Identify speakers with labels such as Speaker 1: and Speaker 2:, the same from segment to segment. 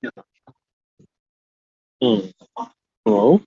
Speaker 1: Yeah. Mm. Hello?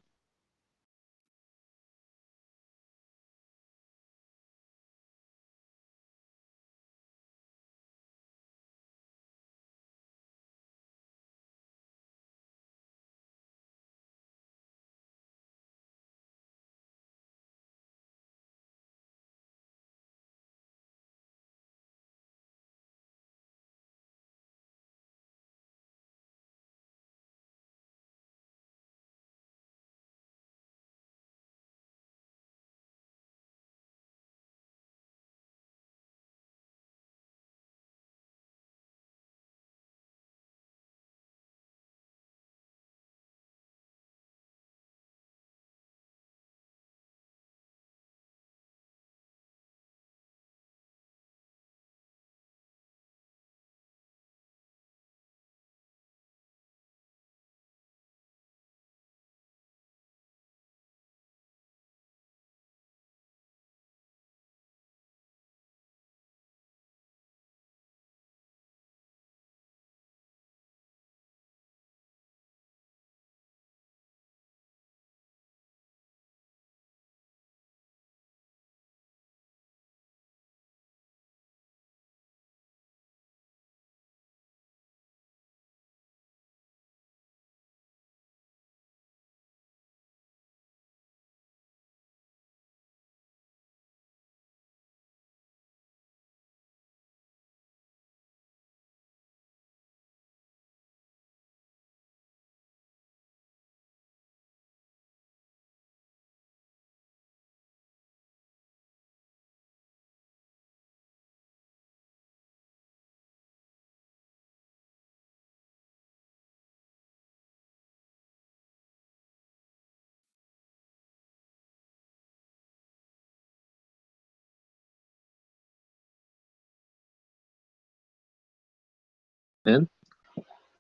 Speaker 1: In?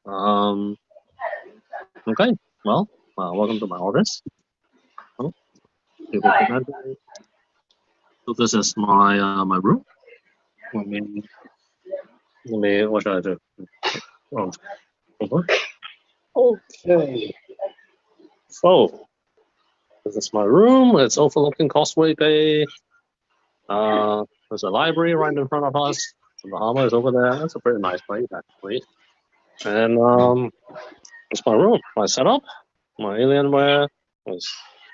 Speaker 1: Um, okay. Well, welcome to my office. Oh, people can enter. So this is my room. Let me what should I do? Oh, over. Okay. So this is my room. It's overlooking Causeway Bay. There's a library right in front of us. The Bahama is over there. That's a pretty nice place actually. And it's my room. My setup. My Alienware was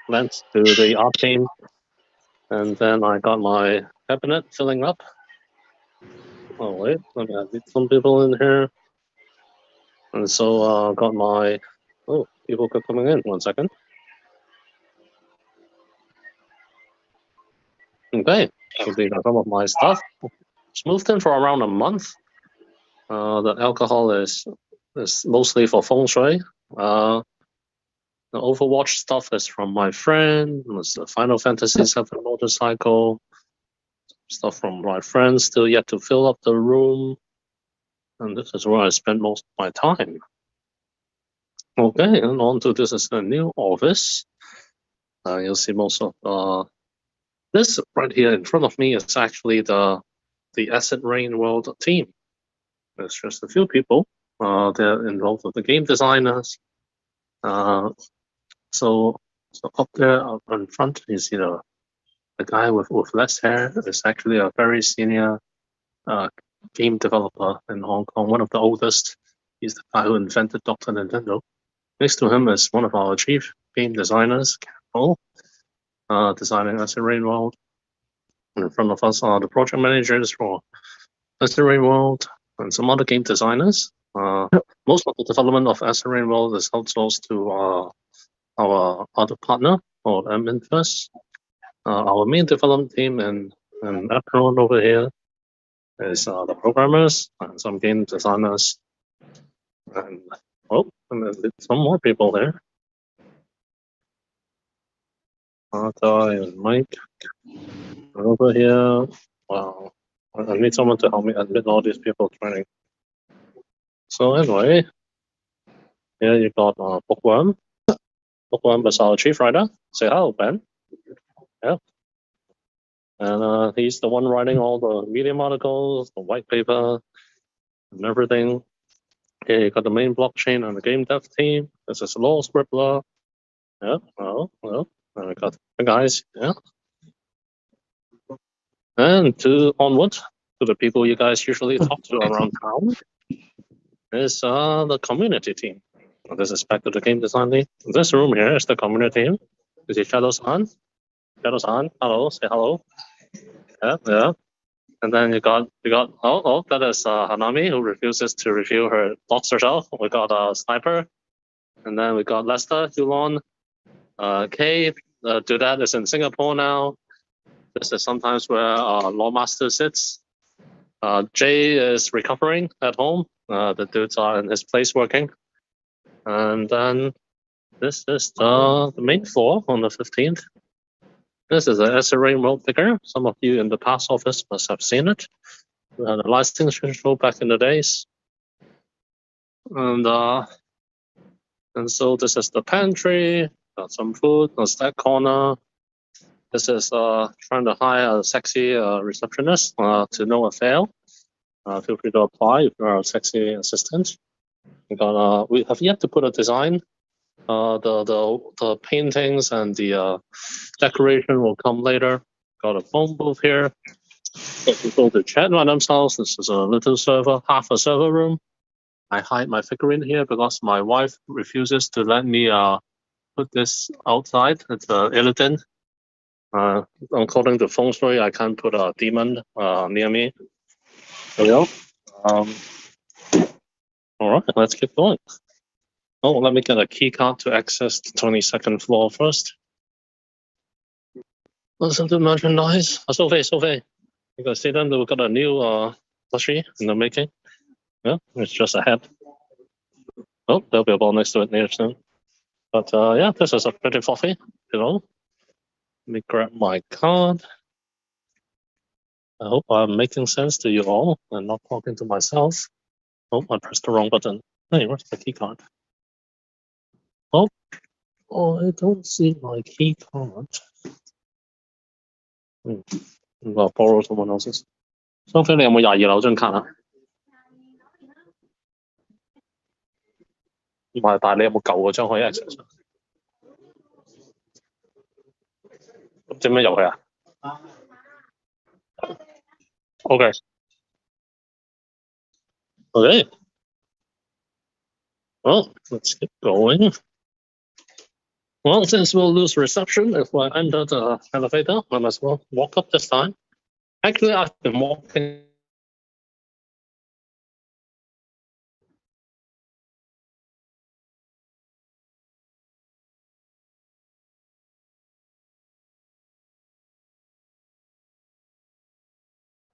Speaker 1: lent to the art team. And then I got my cabinet filling up. Oh wait, let me add some people in here. And so got my people keep coming in. 1 second. Okay, so these are some of my stuff. It's moved in for around a month. The alcohol is mostly for feng shui. The Overwatch stuff is from my friend. There's the Final Fantasy VII motorcycle stuff from my friends. Still yet to fill up the room. And this is where I spend most of my time. Okay, and on to this is the new office. You'll see most of this right here in front of me is actually the Acid Rain World team. There's just a few people. They're involved with the game designers. Uh, so up there up in front, you see the guy with less hair is actually a very senior uh, game developer in Hong Kong, one of the oldest. He's the guy who invented Dr. Nintendo. Next to him is one of our chief game designers, Carol, designing Acid Rain World. In front of us are the project managers for Acid Rain World and some other game designers. Most of the development of Acid Rain World is outsourced to our other partner called Minfirst. Our main development team and everyone over here is the programmers and some game designers and and there's some more people there. Arthur and Mike are over here. Wow. I need someone to help me admit all these people training. So anyway, here you got Bookworm. Bookworm is our chief writer. Say hello, Ben. Yeah. And he's the one writing all the Medium articles, the white paper, and everything. here you got the main blockchain and the game dev team. This is Law Scribbler. Yeah, well. And we got the guys, yeah. And onward to the people you guys usually talk to around town is the community team. This is back to the game design team. This room here is the community team. This is Shadow-san. Shadow-san, hello, say hello. Yeah. And then you got that is Hanami, who refuses to review her thoughts herself. We got Sniper, and then we got Lester, Yulon, Kay. Dudette is in Singapore now. This is sometimes where Lawmaster sits. Jay is recovering at home. The dudes are in his place working. And then this is the main floor on the 15th. This is an SRA world figure. Some of you in the past office must have seen it. We had a licensing show back in the days. And so this is the pantry. Got some food. There's that corner. This is trying to hire a sexy receptionist to no avail. Feel free to apply if you're a sexy assistant. We have yet to put a design. The paintings and the decoration will come later. Got a phone booth here. Got people to chat by themselves. This is a little server, half a server room. I hide my figurine here because my wife refuses to let me put this outside. It's Illidan. According to feng shui, I can't put a demon near me. There we go. All right, let's keep going. Oh, let me get a key card to access the 22nd floor first. Listen to merchandise. Sophie. You guys see them? We've got a new plushie in the making. Yeah, it's just a head. Oh, there'll be a ball next to it near soon. But yeah, this is a pretty fluffy, you know. Let me grab my card. I hope I'm making sense to you all and not talking to myself. Oh, I pressed the wrong button. Hey, where's the key card? Oh, I don't see my key card. I'll borrow someone else's. Sophie, 你有冇22樓張卡啊？唔係，但係你有冇舊嗰張可以 access？ 咁點樣入去啊 ？OK. Well, let's get going. Well, since we'll lose reception if I enter the elevator, I might as well walk up this time. Actually, I've been walking.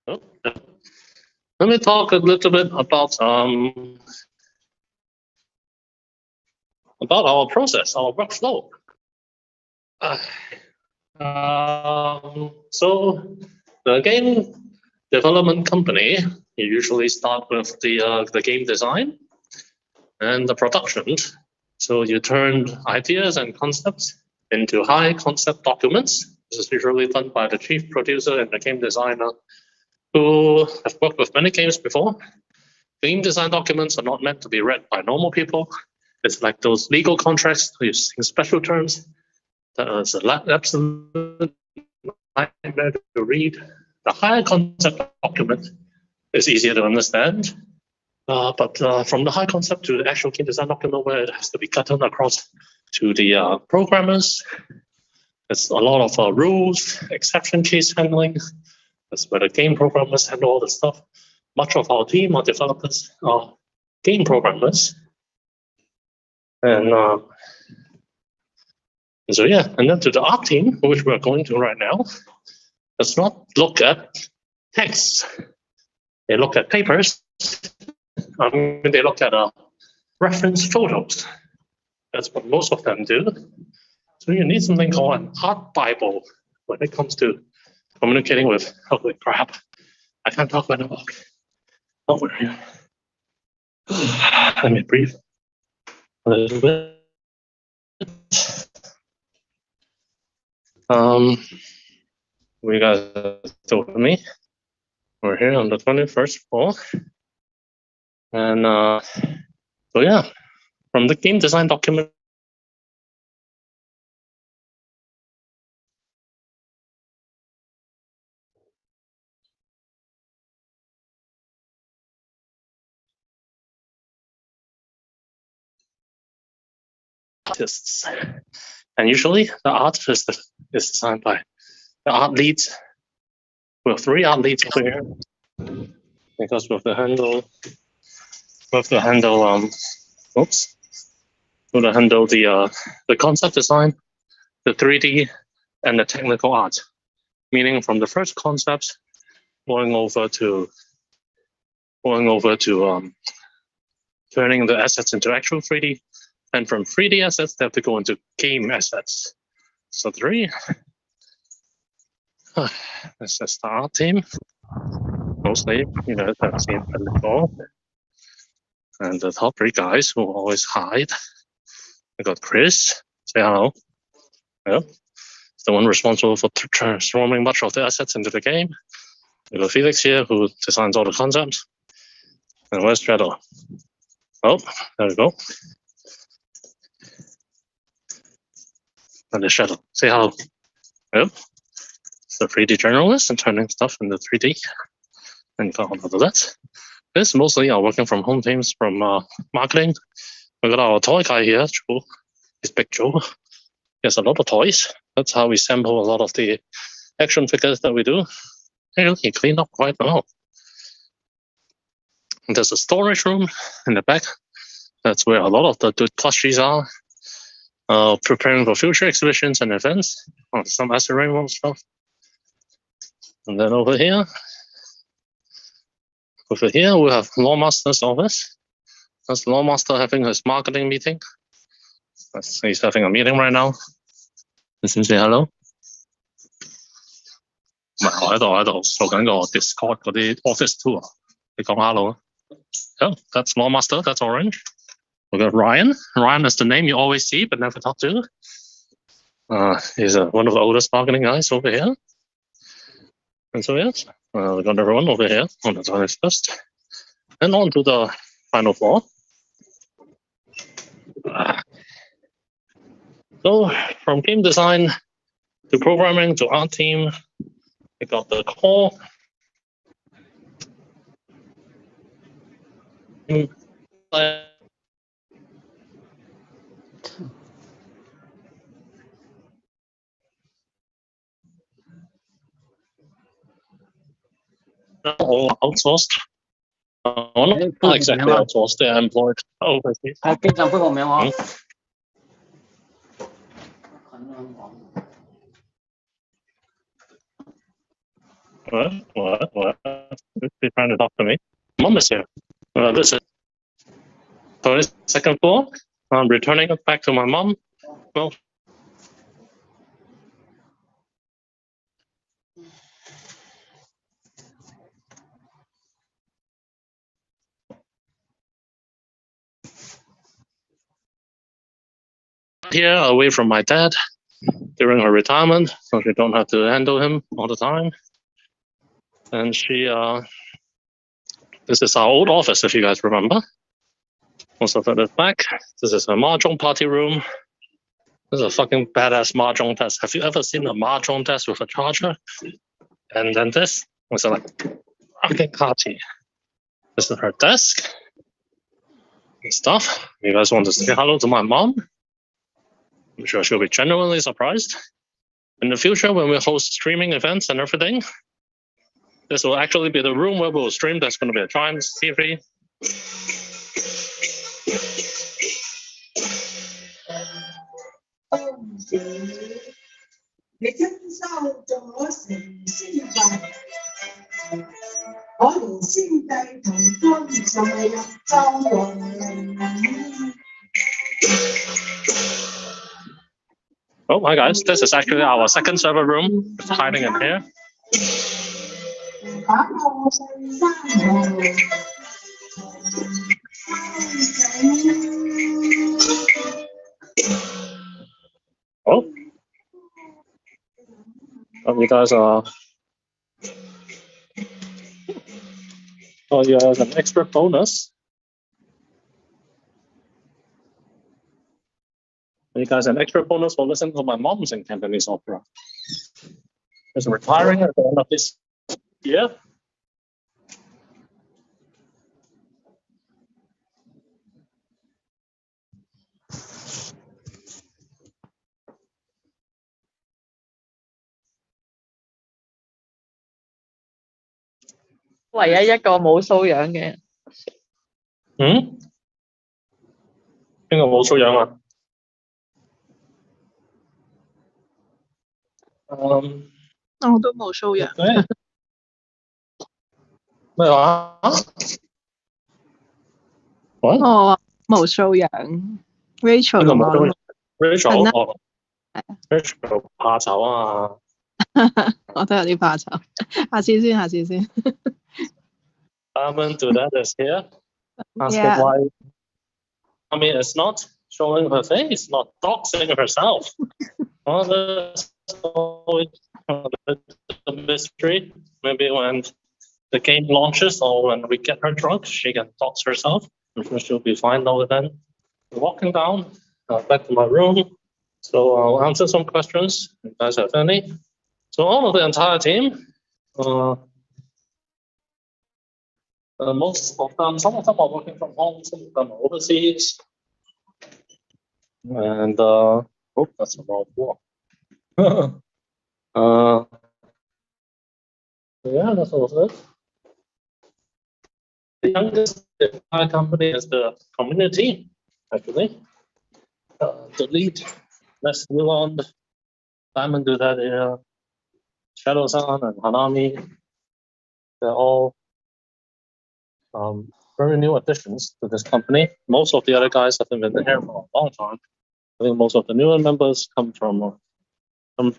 Speaker 1: Oh, yeah. Let me talk a little bit about our process, our workflow. So the game development company, you usually start with the game design and the production. So you turn ideas and concepts into high concept documents. This is usually done by the chief producer and the game designer who have worked with many games before. Game design documents are not meant to be read by normal people. It's like those legal contracts using special terms. It's an absolute nightmare to read. The higher concept document is easier to understand. But from the high concept to the actual game design document where it has to be gotten across to the programmers, there's a lot of rules, exception case handling. That's where the game programmers handle all the stuff. Much of our team, our developers, are game programmers. And so yeah, and then to the art team, which we're going to right now, let's not look at texts. They look at papers. They look at reference photos. That's what most of them do. So you need something called an art Bible when it comes to communicating with. Holy crap! I can't talk when I walk. Oh, we're here. Let me breathe a little bit. You guys still with me? We're here on the 21st floor, and So yeah, from the game design document. Artists. And usually the art is designed by the art leads. We have 3 art leads over here. Because with the handle the concept design, the 3D, and the technical art. Meaning from the first concept going over to turning the assets into actual 3D, and from 3D assets they have to go into game assets. So 3. This is the art team. Mostly, you guys have seen them before. And the top 3 guys who always hide. We got Chris. Say hello. Yeah. He's the one responsible for transforming much of the assets into the game. We got Felix here, who designs all the concepts. And where's Shadow? Oh, there we go. And the Shadow. Say hello. Yep. It's the 3D journalist and turning stuff into 3D. And got all of that. This mostly are working from home teams from marketing. We got our toy guy here, Joe. He's Big Joe. He has a lot of toys. That's how we sample a lot of the action figures that we do. Hey, look, he cleaned up quite well. And there's a storage room in the back. That's where a lot of the plushies are. Preparing for future exhibitions and events. Some Acid Rainbow stuff. And then over here we have Lawmaster's office. That's Lawmaster having his marketing meeting. He's having a meeting right now. You can say hello. 唔係，我喺度做緊個 Discord 嗰啲 office tour。你講 hello 啊？ Oh, that's Lawmaster. That's orange. We got Ryan. Ryan is the name you always see but never talk to. He's one of the oldest marketing guys over here. And so yes, we got everyone over here on the 21st. And on to the final floor. So from game design to programming to art team, we got the core. All outsourced. Not exactly outsourced, they're employed overseas.
Speaker 2: 係經常杯個名我。
Speaker 1: What? You're trying to talk to me? Mom is here. This is 22nd floor. I'm returning it back to my mom. Well, here, away from my dad during her retirement, so she don't have to handle him all the time. And this is our old office, if you guys remember. Most of it is back. This is a mahjong party room. This is a fucking badass mahjong desk. Have you ever seen a mahjong desk with a charger? And then this was like fucking party. This is her desk and stuff. You guys want to say hello to my mom? I'm sure she'll be genuinely surprised. In the future, when we host streaming events and everything, this will actually be the room where we'll stream. There's going to be a Triumph TV. Oh, hi guys. This is actually our second server room. It's hiding in here. Oh. You guys are... Oh, yeah, as an extra bonus. You guys an extra bonus for listening to my mom sing Cantonese opera. She's retiring at the end of this year.
Speaker 2: 唯一一個冇素養嘅。
Speaker 1: 邊個冇素養啊？
Speaker 2: 我都冇素養。
Speaker 1: 咩話？我
Speaker 2: 話冇素養。Rachel
Speaker 1: 邊個冇素養
Speaker 2: ？Rachel
Speaker 1: Rachel 怕醜啊！
Speaker 2: 我都有啲怕醜。下次先。
Speaker 1: Carmen Dudette is here. Asking
Speaker 2: Yeah.
Speaker 1: why Carmen is not showing her face, not doxing herself. Well, that's always a mystery. Maybe when the game launches or when we get her drunk, she can dox herself. I'm sure she'll be fine over then. Walking down back to my room. So I'll answer some questions if you guys have any. So all of the entire team, most of them, some of them are working from home, some of them are overseas. And that's a wrong wall. Yeah, that's all of it. The youngest in our company is the community, actually. The lead, Les Newland, Diamond Dudette, Shadow-san, and Hanami. They're all very new additions to this company. Most of the other guys have been here for a long time. I think most of the newer members come from the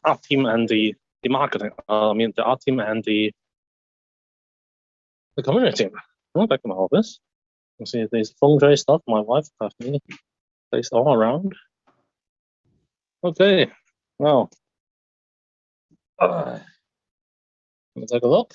Speaker 1: art team and the marketing. The art team and the community team. Back in my office. You see these feng shui stuff my wife has me placed all around. Okay, now let me take a look.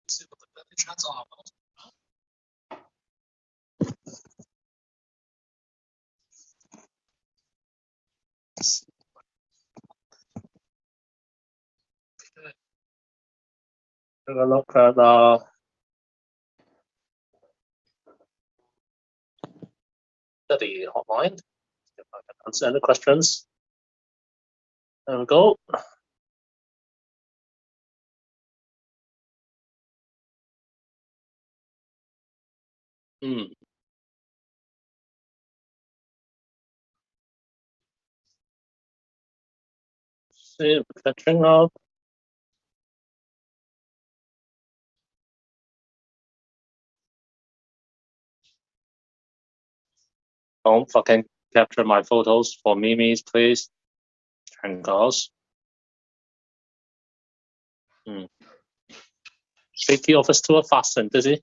Speaker 1: See what the belly chats are about. Take a look at the hotline. If I can answer any questions. There we go. See, catching up. Don't fucking capture my photos for memes, please. And girls. Shaky office tour fastened, is he?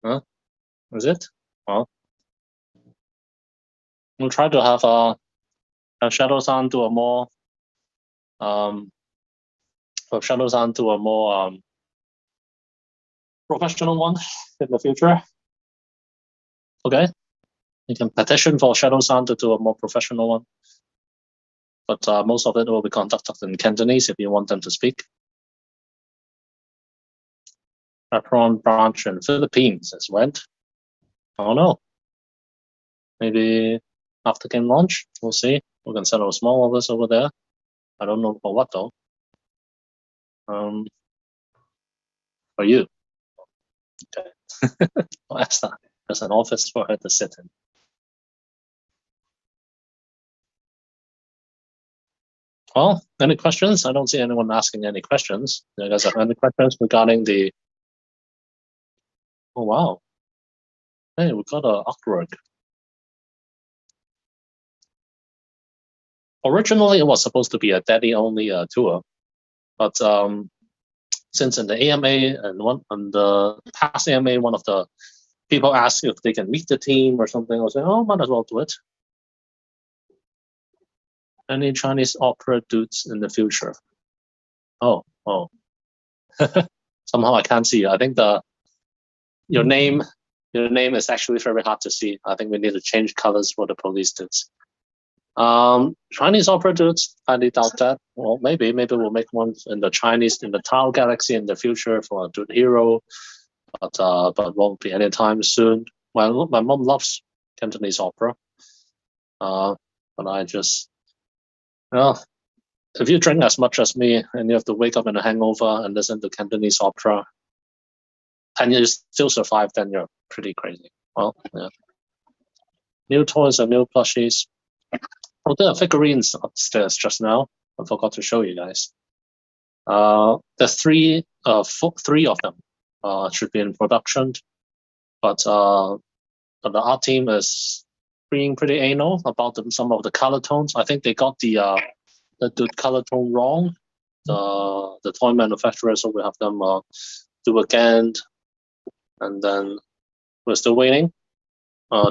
Speaker 1: Huh? Is it? Well, we'll try to have Shadow-san do a more professional one in the future. Okay, you can petition for Shadow-san to do a more professional one, but most of it will be conducted in Cantonese if you want them to speak. Apron branch in Philippines as went. I don't know. Maybe after game launch, we'll see. We can set up a small office over there. I don't know for what though. For you. Okay. Well, that's that. There's an office for her to sit in. Well, any questions? I don't see anyone asking any questions. You guys have any questions regarding the... Oh, wow. Hey, we got a artwork. Originally, it was supposed to be a daddy-only tour, but since in the AMA and the past AMA, one of the people asked if they can meet the team or something. I was like, oh, might as well do it. Any Chinese opera dudes in the future? Oh. Somehow I can't see you. I think your name is actually very hard to see. I think we need to change colors for the police dudes. Chinese opera dudes, highly doubt that. Well, maybe we'll make one in the Tao Galaxy in the future for a dude hero, but won't be anytime soon. My mom loves Cantonese opera, but I just, well, if you drink as much as me and you have to wake up in a hangover and listen to Cantonese opera, and you still survive, then you're pretty crazy. Well, yeah. New toys and new plushies. Oh, there are figurines upstairs just now. I forgot to show you guys. There's three of them. Should be in production, but the art team is being pretty anal about some of the color tones. I think they got the color tone wrong. The toy manufacturer, so we have them do again, and then we're still waiting.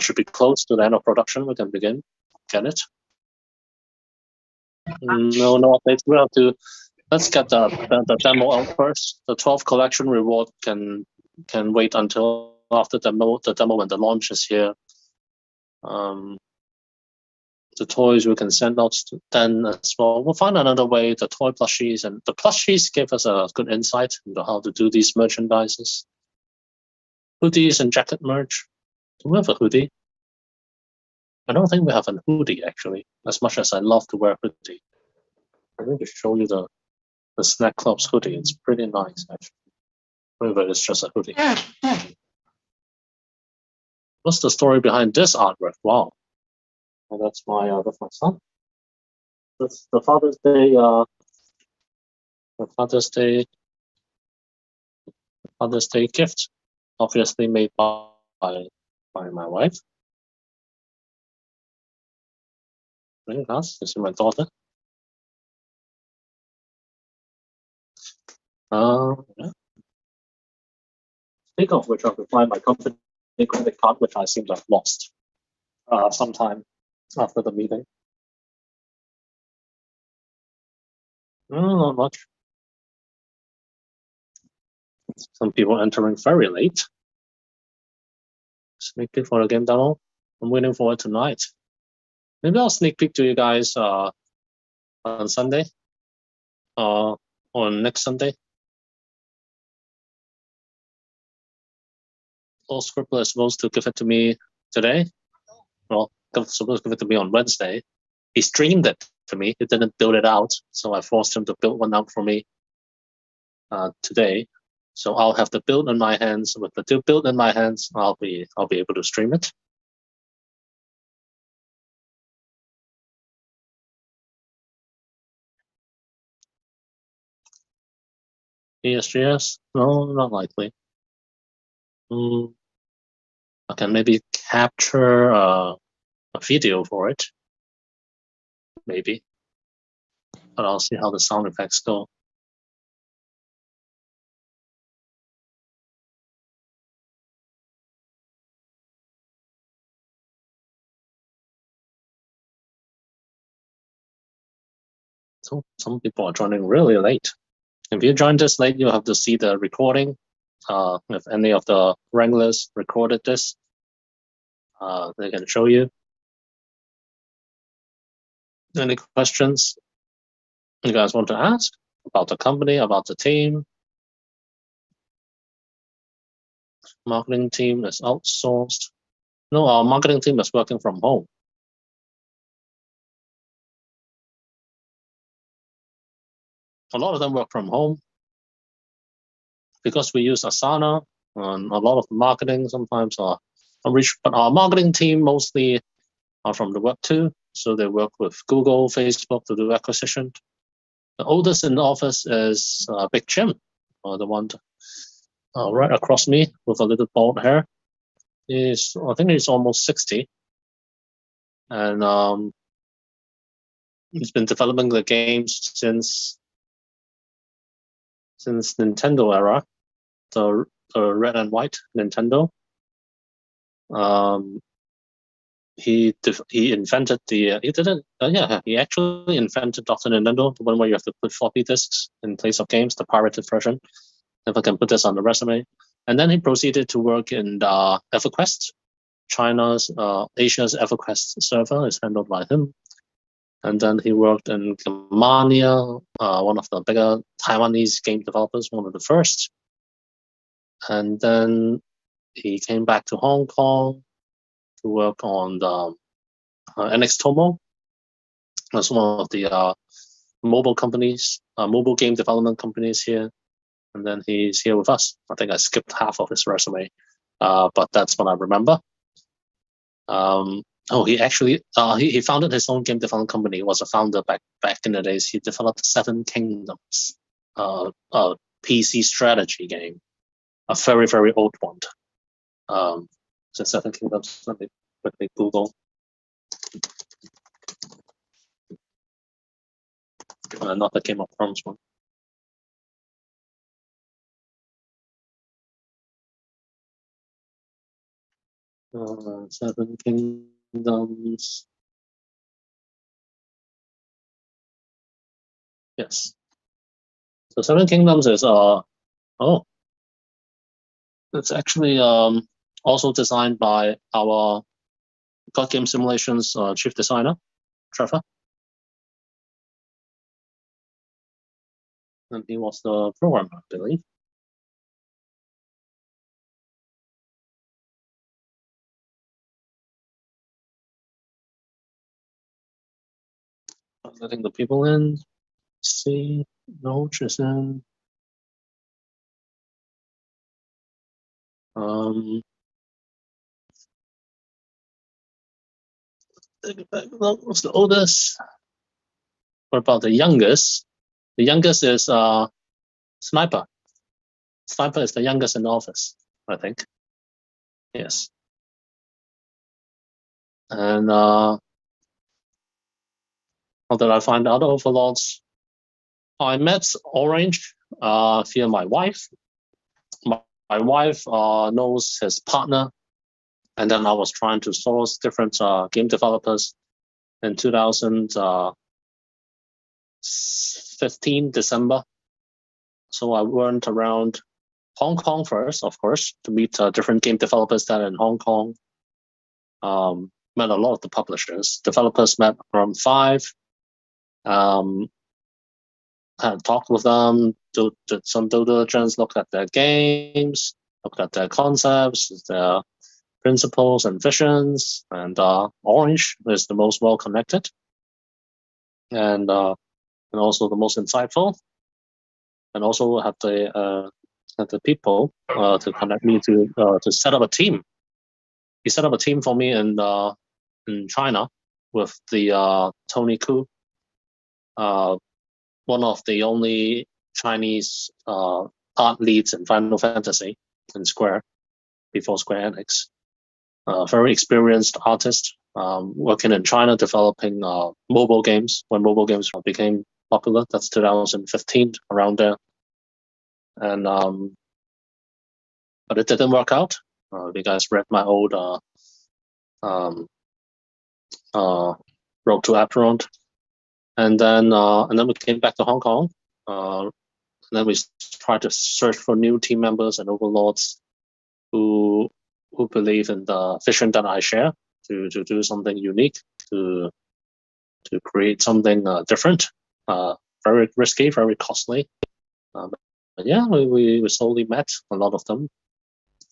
Speaker 1: Should be close to the end of production. We can begin. Get it? No updates. We have to. Let's get the demo out first. The 12 collection reward can wait until after the demo when the launch is here. The toys we can send out then as well. We'll find another way. The toy plushies and the plushies give us a good insight into how to do these merchandises. Hoodies and jacket merch. Do we have a hoodie? I don't think we have a hoodie actually. As much as I love to wear hoodie, I'm going to show you the Snack Club's hoodie. It's pretty nice actually. Whether it's just a hoodie. What's the story behind this artwork? Wow. Well, that's my son. That's the Father's Day. Father's Day gift, obviously made by my wife. Really nice. This is my daughter. Yeah. Speak of which, I'll find my company credit card, which I seem to have lost sometime after the meeting. Not much. Some people entering very late. Sneak peek for the game demo. I'm waiting for it tonight. Maybe I'll sneak peek to you guys on Sunday or next Sunday. Old Scribbler is supposed to give it to me today. Well, supposed to give it to me on Wednesday. He streamed it to me. He didn't build it out, so I forced him to build one out for me today. So I'll have the build in my hands. With the build in my hands, I'll be able to stream it. Yes. No, not likely. I can maybe capture a video for it. Maybe. But I'll see how the sound effects go. So some people are joining really late. If you join this late, you'll have to see the recording. If any of the Wranglers recorded this, they can show you. Any questions you guys want to ask about the company, about the team? Marketing team is outsourced. No, our marketing team is working from home. A lot of them work from home because we use Asana, and a lot of marketing sometimes are unreached. But our marketing team mostly are from the web too, so they work with Google, Facebook to do acquisition. The oldest in the office is Big Jim, the one right across me with a little bald hair. I think he's almost 60, and he's been developing the games since since Nintendo era, the red and white Nintendo. He invented he actually invented Dr. Nintendo, the one where you have to put floppy disks in place of games, the pirated version. If I can put this on the resume. And then he proceeded to work in EverQuest. Asia's EverQuest server is handled by him. And then he worked in Germania, one of the bigger Taiwanese game developers, one of the first. And then he came back to Hong Kong to work on the NX Tomo. That's one of the mobile companies, mobile game development companies here. And then he's here with us. I think I skipped half of his resume, but that's what I remember. He actually he founded his own game development company. He was a founder back in the days. He developed Seven Kingdoms, a PC strategy game, a very, very old one. So Seven Kingdoms. Let me quickly Google. Not the Game of Thrones one. Seven Kingdoms. Yes. So Seven Kingdoms is it's actually also designed by our God Game Simulations chief designer, Trevor. And he was the programmer, I believe. Letting the people in. See, no, Tristan. What's the oldest? What about the youngest? The youngest is Sniper. Sniper is the youngest in the office, I think. Yes. And how did I find other overlords? I met Orange via my wife. My wife knows his partner, and then I was trying to source different game developers in 2015 December. So I went around Hong Kong first, of course, to meet different game developers that are in Hong Kong. Met a lot of the publishers. Developers met around 5. Had talked with them, did some due diligence, looked at their games, looked at their concepts, their principles and visions, and Orange is the most well connected, and also the most insightful, and also had the people to connect me to set up a team. He set up a team for me in China with the Tony Koo, one of the only Chinese art leads in Final Fantasy in Square, before Square Enix. Very experienced artist, working in China, developing mobile games when mobile games became popular. That's 2015, around there. And but it didn't work out. You guys read my old Road to Aberon. And then we came back to Hong Kong. And then we tried to search for new team members and overlords who believe in the vision that I share to do something unique, to create something different. Very risky, very costly. But yeah, we slowly met a lot of them.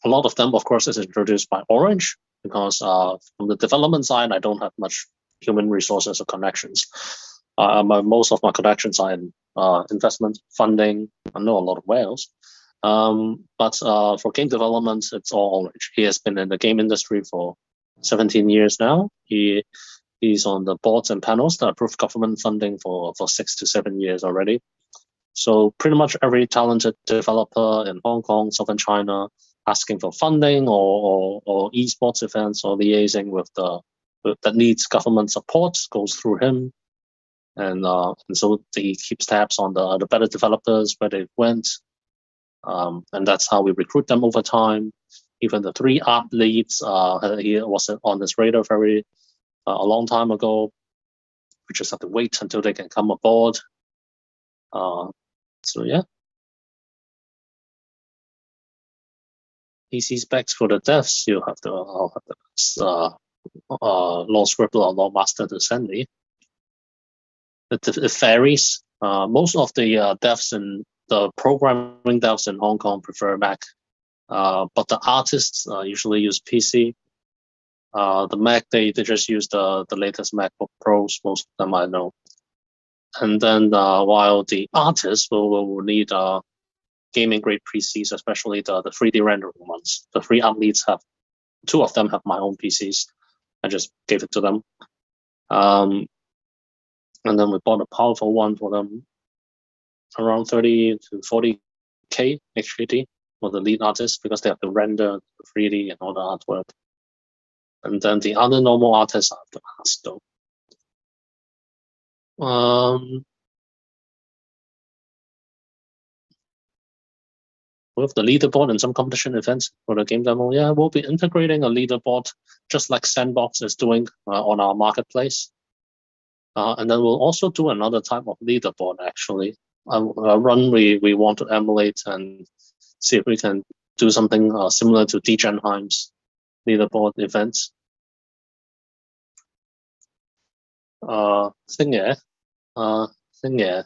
Speaker 1: A lot of them, of course, is introduced by Orange, because from the development side, I don't have much human resources or connections. Most of my connections are in investment, funding. I know a lot of whales. But for game development, it's all Orange. He has been in the game industry for 17 years now. He's on the boards and panels that approve government funding for 6 to 7 years already. So pretty much every talented developer in Hong Kong, Southern China, asking for funding or esports events or liaising with that needs government support goes through him. and so he keeps tabs on the better developers, where they went, and that's how we recruit them over time. Even the 3 art leads, he was on his radar a long time ago. We just have to wait until they can come aboard. So yeah. PC specs for the devs, I'll have to Law Scribbler or Law Master to send me. It varies. Most of the devs and the programming devs in Hong Kong prefer Mac, but the artists usually use PC. The Mac, they just use the latest MacBook Pros, most of them I know. And then while the artists will need gaming grade PCs, especially the 3D rendering ones. The 3 art leads have 2 of them have my own PCs. I just gave it to them. And then we bought a powerful one for them, around 30 to 40K HKD for the lead artists, because they have to render the 3D and all the artwork. And then the other normal artists I have to ask though. With the leaderboard and some competition events for the game demo, yeah, we'll be integrating a leaderboard just like Sandbox is doing on our marketplace. And then we'll also do another type of leaderboard, actually. A run we want to emulate and see if we can do something similar to Degenheim's leaderboard events. Xingye. Xingye.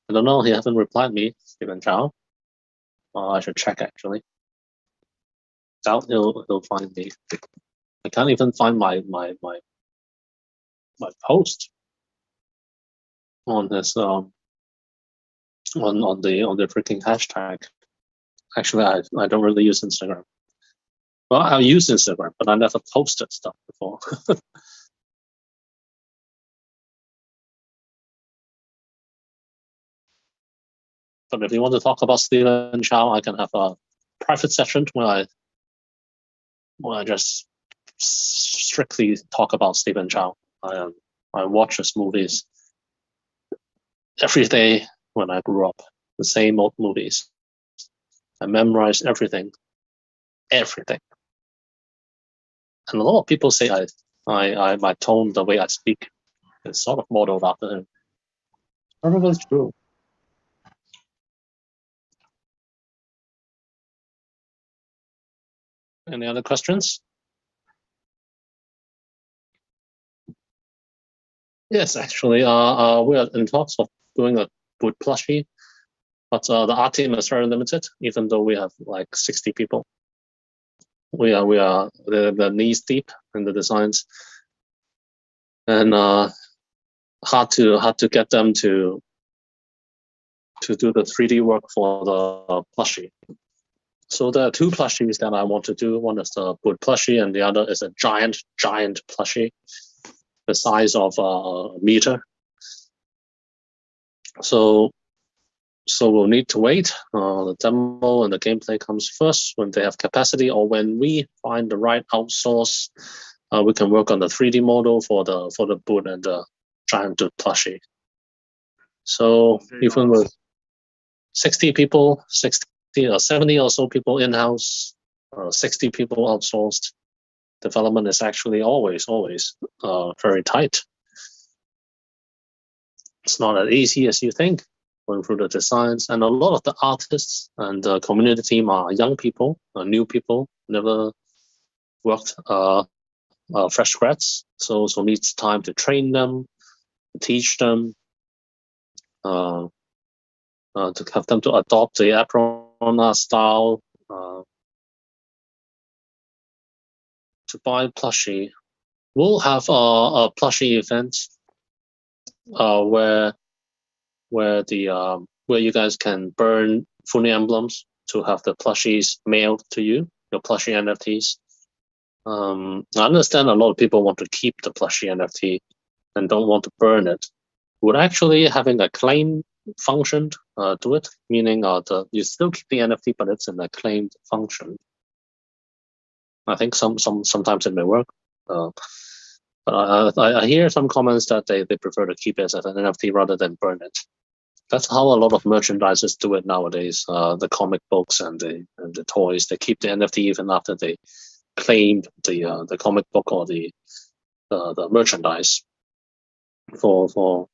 Speaker 1: I don't know, he hasn't replied me, Stephen Chow. I should check, actually. Doubt he'll find me. I can't even find my post on this on the freaking hashtag. Actually, I don't really use Instagram. Well, I use Instagram, but I never posted stuff before. But if you want to talk about Stephen Chow, I can have a private session where I just strictly talk about Stephen Chow. I watch his movies every day when I grew up, the same old movies. I memorized everything. And a lot of people say my tone, the way I speak, is sort of modeled after him. Probably true. Any other questions? Yes, actually, we are in talks of doing a boot plushie, but the art team is very limited, even though we have like 60 people. We are the knees deep in the designs, and hard to get them to do the 3D work for the plushie. So there are 2 plushies that I want to do. One is the boot plushie, and the other is a giant plushie, the size of a meter. So we'll need to wait. The demo and the gameplay comes first. When they have capacity, or when we find the right outsource, we can work on the 3D model for the boot and the giant plushie. So even with 60 people, 60 or 70 or so people in-house, 60 people outsourced, development is actually always very tight. It's not as easy as you think, going through the designs. And a lot of the artists and the community team are young people, new people, never worked, fresh grads. So needs time to train them, to teach them, to have them to adopt the Aprona style, to buy plushie. We'll have a plushie event where you guys can burn Funi emblems to have the plushies mailed to you, your plushie NFTs. I understand a lot of people want to keep the plushie NFT and don't want to burn it. Would actually having a claim function do it, meaning you still keep the NFT, but it's in a claimed function. I think sometimes it may work. But I hear some comments that they prefer to keep it as an NFT rather than burn it. That's how a lot of merchandisers do it nowadays. The comic books and the toys, they keep the NFT even after they claim the comic book or the merchandise for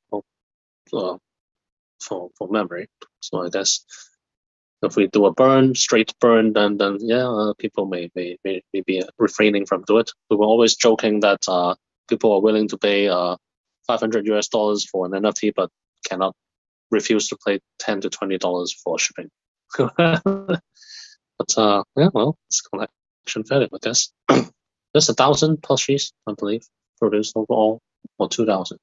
Speaker 1: memory. So I guess if we do a straight burn, then yeah, people may be refraining from do it. We were always joking that people are willing to pay $500 for an NFT, but cannot refuse to pay $10 to $20 for shipping. But yeah, well, it's collection value, I guess. There's 1,000 plushies, I believe, produced overall, or 2,000.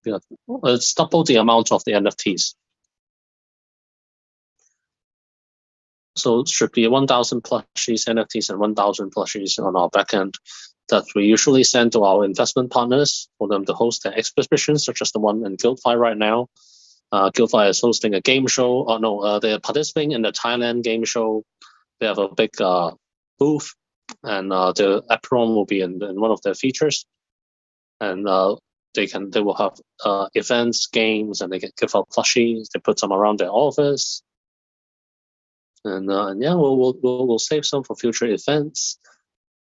Speaker 1: It's double the amount of the NFTs. So it should be 1,000 plushies, NFTs, and 1,000 plushies on our backend that we usually send to our investment partners for them to host their exhibitions, such as the one in GuildFi right now. GuildFi is hosting a game show. They're participating in the Thailand game show. They have a big booth, and the Apron will be in one of their features. And they will have events, games, and they can give out plushies. They put some around their office, and yeah, we'll save some for future events.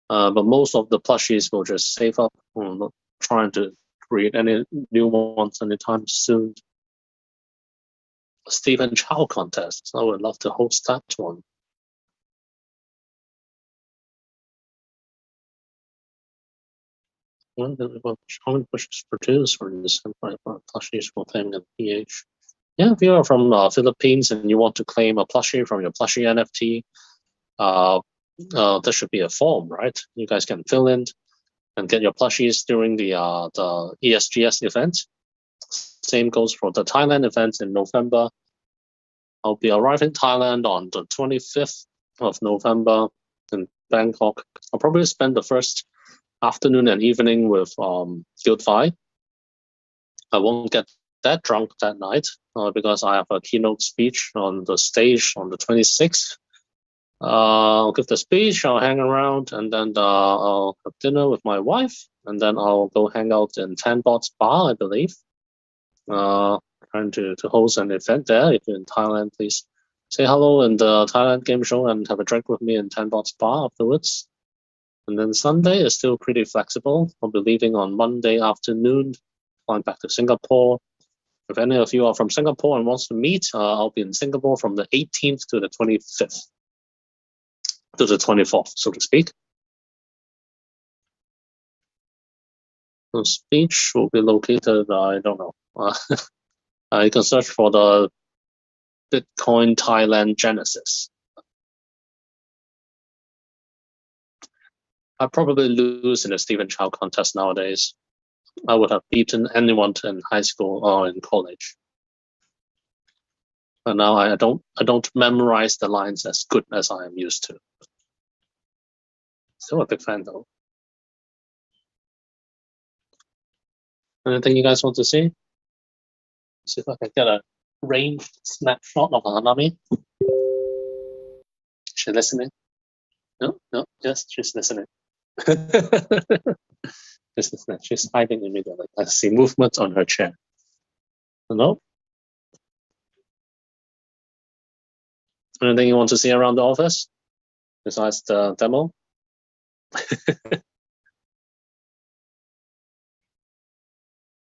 Speaker 1: But most of the plushies will just save up. We're not trying to create any new ones anytime soon. Stephen Chow contest. I would love to host that one. How many pushes produced for this plushies for claiming a PH? Yeah, if you are from Philippines and you want to claim a plushie from your plushie NFT, there should be a form, right? You guys can fill in and get your plushies during the ESGS event. Same goes for the Thailand event in November. I'll be arriving in Thailand on the 25th of November in Bangkok. I'll probably spend the first afternoon and evening with GuildFi. I won't get that drunk that night because I have a keynote speech on the stage on the 26th. I'll give the speech, I'll hang around, and then I'll have dinner with my wife, and then I'll go hang out in Tanbots Bar, I believe. Trying to host an event there. If you're in Thailand, please say hello in the Thailand game show and have a drink with me in Tanbots Bar afterwards. And then Sunday is still pretty flexible. I'll be leaving on Monday afternoon, flying back to Singapore. If any of you are from Singapore and wants to meet, I'll be in Singapore from the 18th to the 25th. To the 24th, so to speak. The speech will be located, I don't know. You can search for the Bitcoin Thailand Genesis. I probably lose in the Stephen Chow contest nowadays. I would have beaten anyone in high school or in college. And now I don't memorize the lines as good as I am used to. Still a big fan though. Anything you guys want to see? See if I can get a ranged snapshot of Hanami. She's listening. No, yes, she's listening. She's hiding immediately. I see movement on her chair. No? Anything you want to see around the office besides the demo?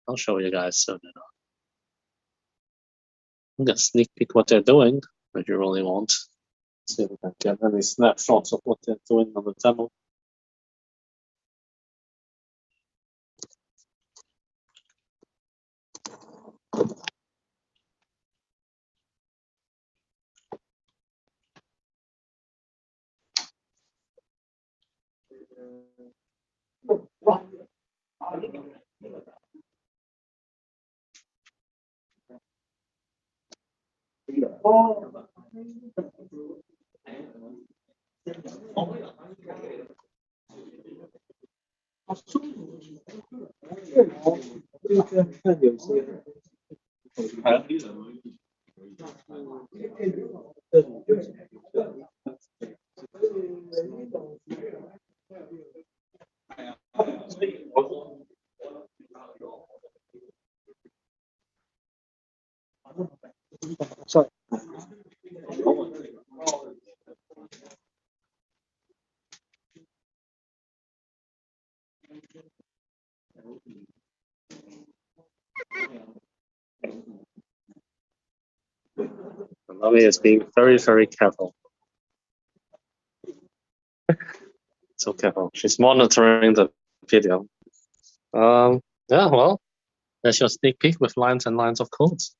Speaker 1: I'll show you guys soon enough. I'm gonna sneak peek what they're doing if you really want. See if we can get any snapshots of what they're doing on the demo. Sorry. Nami is being very, very careful. So careful. She's monitoring the video. Yeah, well, that's your sneak peek with lines and lines of codes.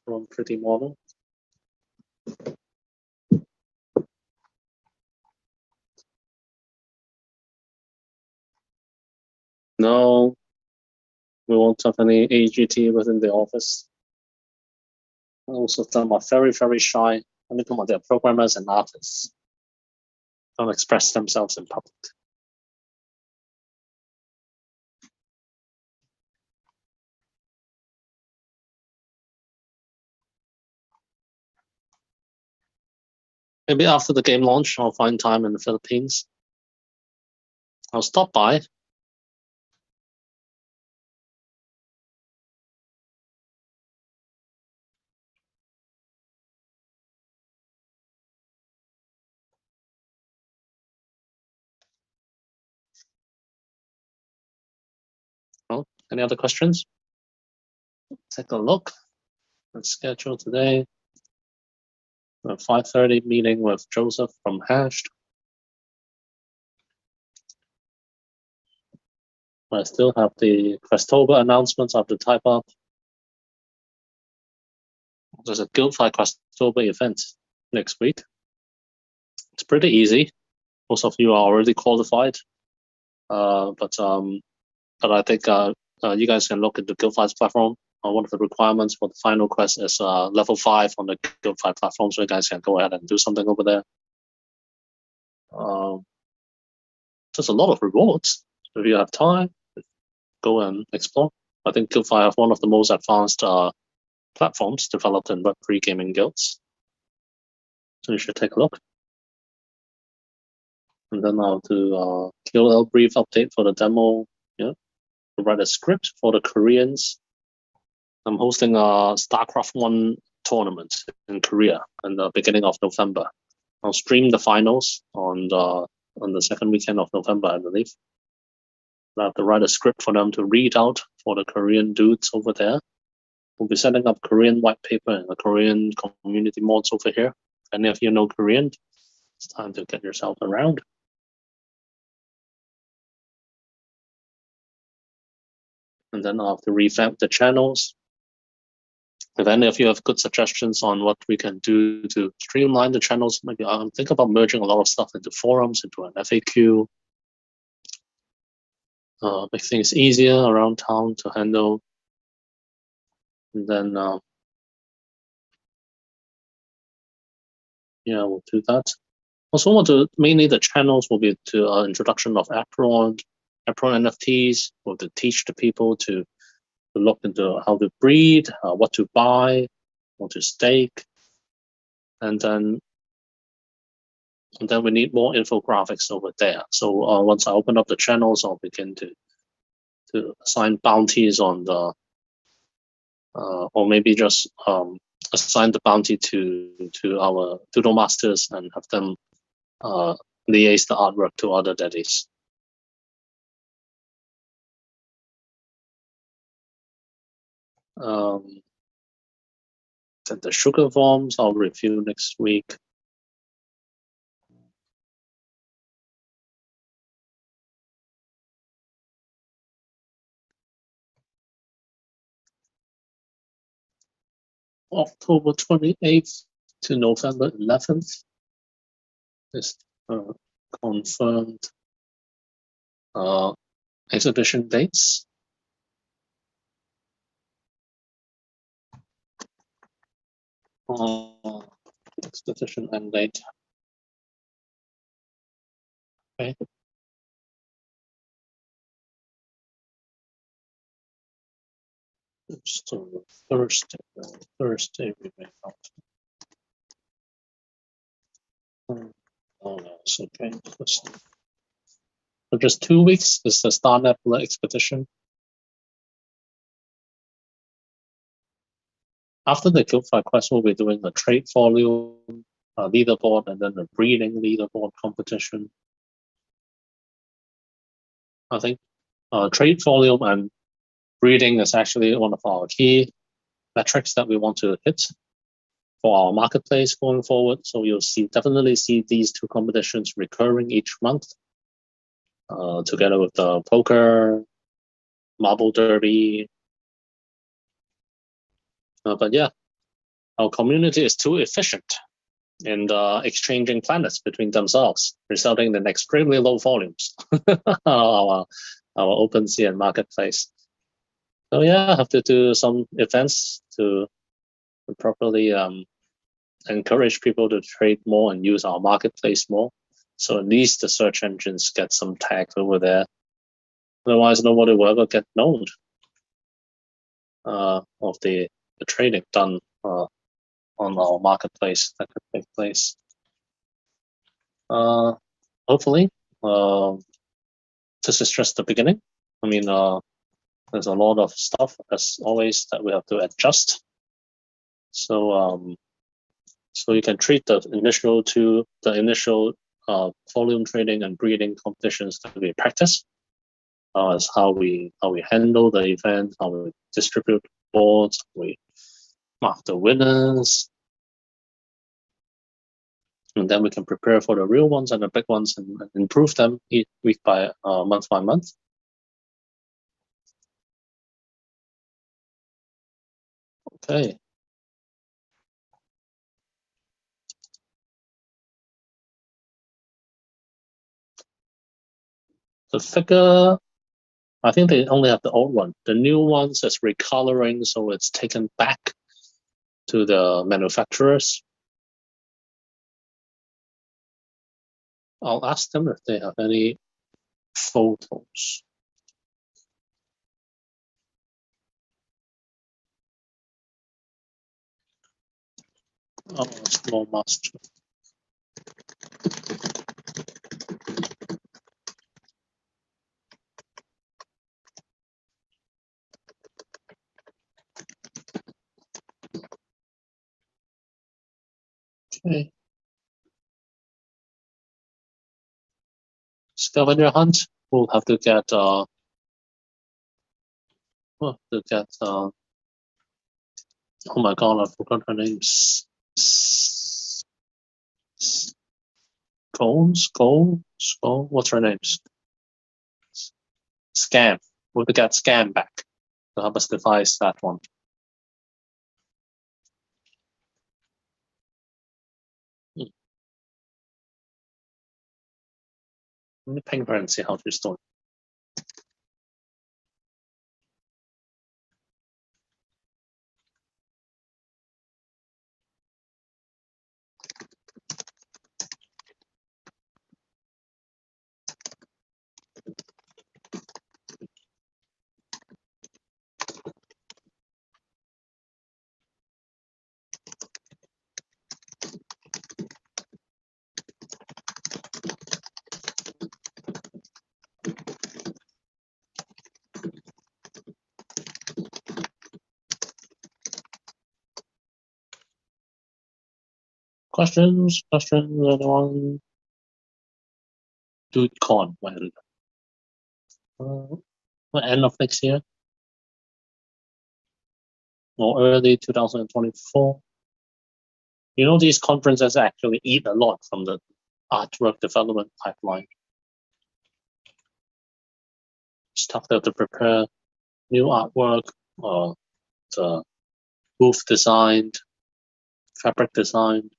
Speaker 1: From pretty model. No, we won't have any AGT within the office. Most of them are very, very shy. When they come out, they're programmers and artists. Don't express themselves in public. Maybe after the game launch, I'll find time in the Philippines. I'll stop by. Oh, any other questions? Take a look. Let's schedule today. A 5:30 meeting with Joseph from Hashed. I still have the Questober announcements of the type up. There's a Guildfire Questober event next week. It's pretty easy. Most of you are already qualified. But I think you guys can look at the Guildfire's platform. One of the requirements for the final quest is level 5 on the Guildfire platform, so you guys can go ahead and do something over there. There's a lot of rewards. If you have time, go and explore. I think Guildfire have one of the most advanced platforms developed in Web3 gaming guilds. So you should take a look. And then I'll do a QL brief update for the demo. Yeah, to write a script for the Koreans. I'm hosting a StarCraft 1 tournament in Korea in the beginning of November. I'll stream the finals on the second weekend of November, I believe. I have to write a script for them to read out for the Korean dudes over there. We'll be setting up Korean white paper and the Korean community mods over here. If any of you know Korean, it's time to get yourself around. And then I'll have to revamp the channels. If any of you have good suggestions on what we can do to streamline the channels, maybe I'll think about merging a lot of stuff into forums, into an FAQ. Make things easier around town to handle. And then, yeah, we'll do that. Also, mainly the channels will be to introduction of Apron NFTs, or to teach the people to look into how to breed, what to buy, what to stake, and then we need more infographics over there. So once I open up the channels, I'll begin to assign bounties on the, or maybe just assign the bounty to our Doodle Masters and have them liaise the artwork to other daddies. And the sugar forms I'll review next week. October 28th to November 11th is confirmed exhibition dates. Exhibition end date. Okay. So Thursday we may not. Oh no, it's okay. So just 2 weeks is the Star Nebula expedition. After the Guildfire quest, we'll be doing the trade volume leaderboard and then the breeding leaderboard competition. I think trade volume and breeding is actually one of our key metrics that we want to hit for our marketplace going forward. So you'll definitely see these two competitions recurring each month, together with the poker, marble derby. But yeah, our community is too efficient in exchanging planets between themselves, resulting in extremely low volumes our OpenSea and marketplace. So yeah, I have to do some events to properly encourage people to trade more and use our marketplace more. So at least the search engines get some tags over there. Otherwise, nobody will ever get known of the trading done on our marketplace that could take place. Hopefully, this is just the beginning. I mean, there's a lot of stuff, as always, that we have to adjust. So you can treat the initial volume trading and breeding competitions to be practice. As how we handle the event, how we distribute boards, we mark the winners, and then we can prepare for the real ones and the big ones and improve them week by month by month. Okay. The figure, I think they only have the old one. The new ones is recoloring, so it's taken back to the manufacturers. I'll ask them if they have any photos. Oh, small master. Okay. Scavenger hunt. We'll have to get oh my god, I forgot her name. Skull. What's her name? Scam. We'll get Scam back to help us devise that one. Let me ping her and see how she's doing. Questions, anyone? DudeCon, when? End of next year? Or early 2024? You know, these conferences actually eat a lot from the artwork development pipeline. Stuff they have to prepare new artwork, the booth designed, fabric designed.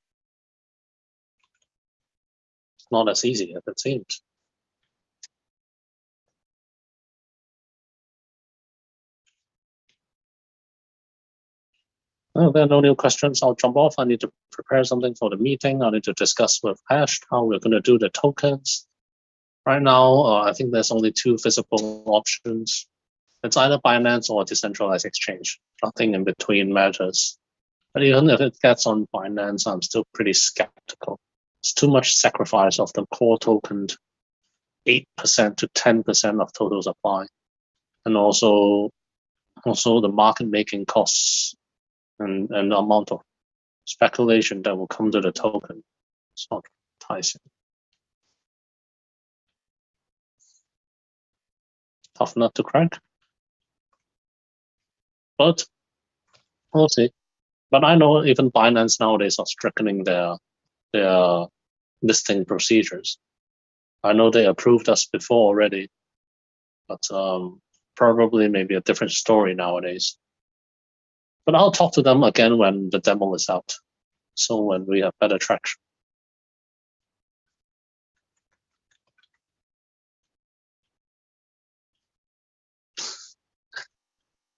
Speaker 1: It's not as easy as it seems. Well, there are no new questions. I'll jump off. I need to prepare something for the meeting. I need to discuss with Hash how we're going to do the tokens. Right now, I think there's only two visible options. It's either Binance or a decentralized exchange. Nothing in between matters. But even if it gets on Binance, I'm still pretty skeptical. It's too much sacrifice of the core token 8% to 10% of total supply, and also the market making costs and the amount of speculation that will come to the token. It's not enticing. Tough nut to crack, but we'll see. But I know even Binance nowadays are strengthening their listing procedures. I know they approved us before already, but probably maybe a different story nowadays. But I'll talk to them again when the demo is out, so when we have better traction.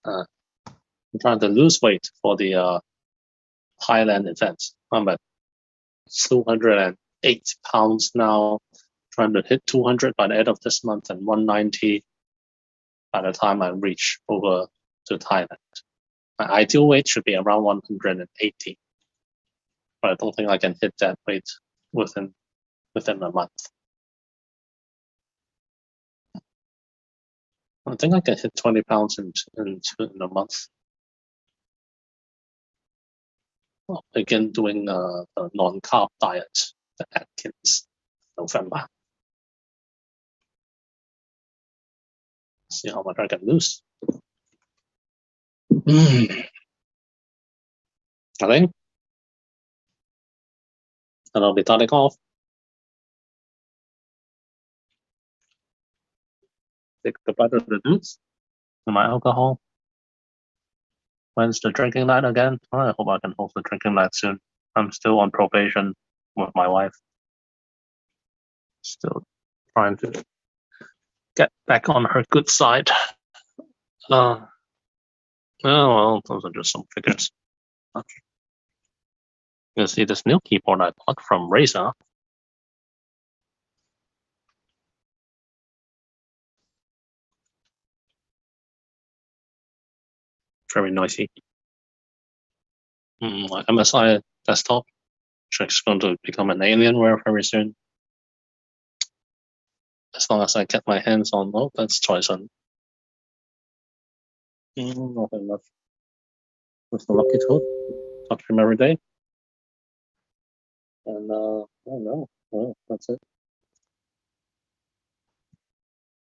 Speaker 1: I'm trying to lose weight for the Thailand event. I'm at 208 pounds now, trying to hit 200 by the end of this month and 190 by the time I reach over to Thailand. My ideal weight should be around 180, but I don't think I can hit that weight within a month. I think I can hit 20 pounds in a month. I'll begin doing a non-carb diet, the Atkins, November. See how much I can lose. I think. And I'll be starting off. Take the bite of the dudes. My alcohol. When's the drinking night again? I hope I can host the drinking night soon. I'm still on probation with my wife. Still trying to get back on her good side. Oh well, those are just some figures. You see this new keyboard I bought from Razer. Very noisy. My MSI desktop, which is going to become an Alienware very soon. As long as I get my hands on, that's Choisun. Nothing much. With the Lucky Toad, touch him every day. And I don't know. Well, that's it.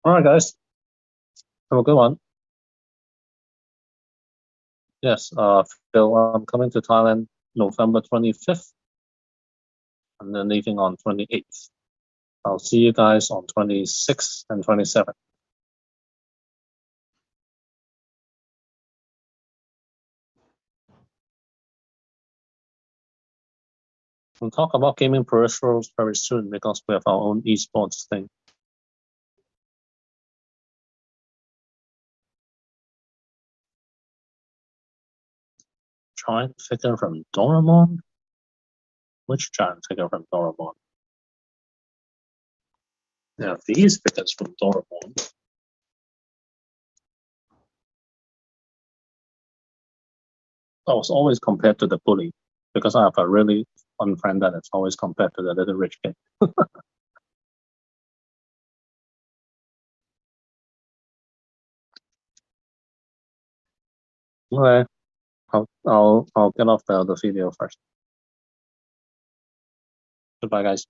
Speaker 1: Alright guys. Have a good one. Yes, Phil, I'm coming to Thailand November 25th. And then leaving on 28th. I'll see you guys on 26th and 27th. We'll talk about gaming peripherals very soon because we have our own esports thing. Giant figure from Doraemon? Which giant figure from Doraemon? Yeah, these figures from Doraemon. I was always compared to the bully because I have a really fun friend that is always compared to the little rich kid. Okay, I'll get off the video first. Goodbye, guys.